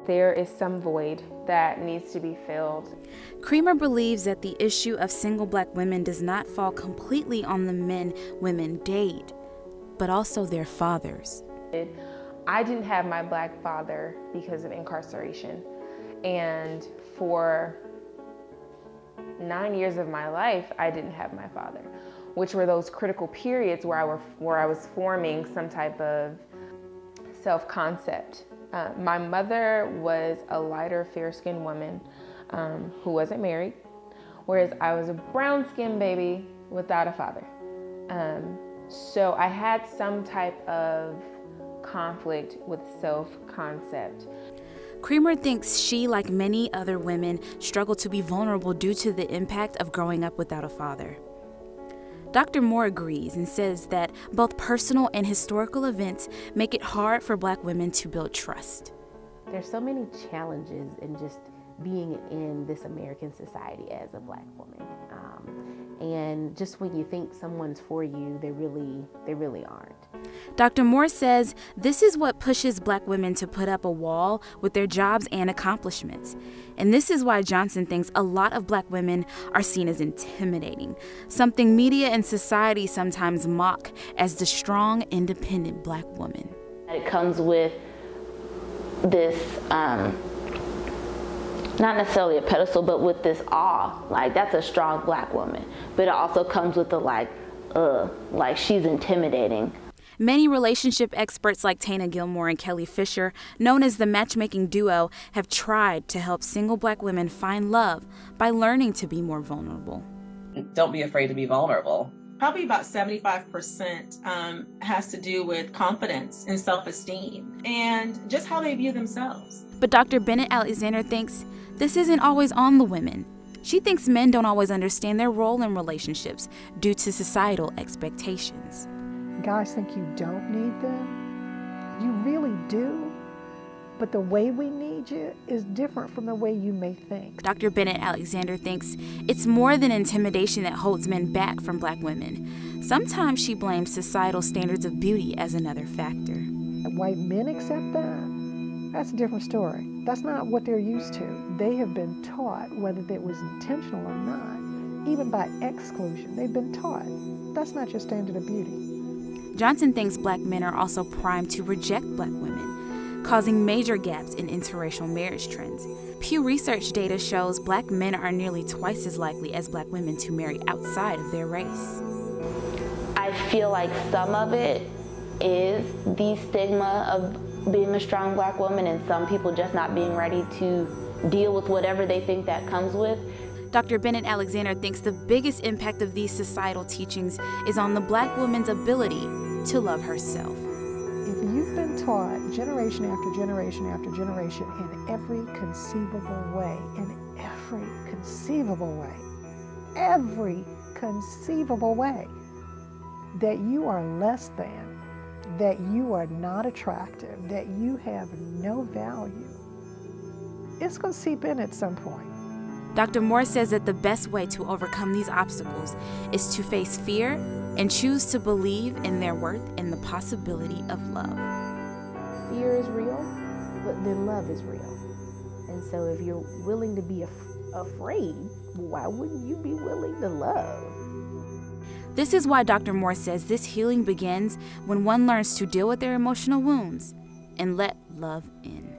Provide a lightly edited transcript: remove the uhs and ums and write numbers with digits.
There is some void that needs to be filled. Creamer believes that the issue of single Black women does not fall completely on the men women date, but also their fathers. I didn't have my Black father because of incarceration. And for 9 years of my life, I didn't have my father, which were those critical periods where I was forming some type of self-concept. My mother was a lighter, fair-skinned woman who wasn't married, whereas I was a brown-skinned baby without a father. So I had some type of conflict with self-concept. Creamer thinks she, like many other women, struggle to be vulnerable due to the impact of growing up without a father. Dr. Moore agrees and says that both personal and historical events make it hard for Black women to build trust. There's so many challenges in just being in this American society as a Black woman. And just when you think someone's for you, they really aren't. Dr. Moore says this is what pushes Black women to put up a wall with their jobs and accomplishments. And this is why Johnson thinks a lot of Black women are seen as intimidating, something media and society sometimes mock as the strong, independent Black woman. It comes with this, not necessarily a pedestal, but with this awe, like that's a strong Black woman. But it also comes with the like she's intimidating. Many relationship experts like Tana Gilmore and Kelly Fisher, known as the matchmaking duo, have tried to help single Black women find love by learning to be more vulnerable. Don't be afraid to be vulnerable. Probably about 75% has to do with confidence and self-esteem and just how they view themselves. But Dr. Bennett Alexander thinks this isn't always on the women. She thinks men don't always understand their role in relationships due to societal expectations. Guys think you don't need them. You really do. But the way we need you is different from the way you may think. Dr. Bennett Alexander thinks it's more than intimidation that holds men back from Black women. Sometimes she blames societal standards of beauty as another factor. White men accept that? That's a different story. That's not what they're used to. They have been taught, whether it was intentional or not, even by exclusion, they've been taught that's not your standard of beauty. Johnson thinks Black men are also primed to reject Black women, causing major gaps in interracial marriage trends. Pew Research data shows Black men are nearly twice as likely as Black women to marry outside of their race. I feel like some of it is the stigma of being a strong Black woman and some people just not being ready to deal with whatever they think that comes with. Dr. Bennett Alexander thinks the biggest impact of these societal teachings is on the Black woman's ability to love herself. If you've been taught generation after generation after generation in every conceivable way, that you are less than, that you are not attractive, that you have no value, it's going to seep in at some point. Dr. Moore says that the best way to overcome these obstacles is to face fear and choose to believe in their worth and the possibility of love. Fear is real, but then love is real. And so if you're willing to be afraid, why wouldn't you be willing to love? This is why Dr. Moore says this healing begins when one learns to deal with their emotional wounds and let love in.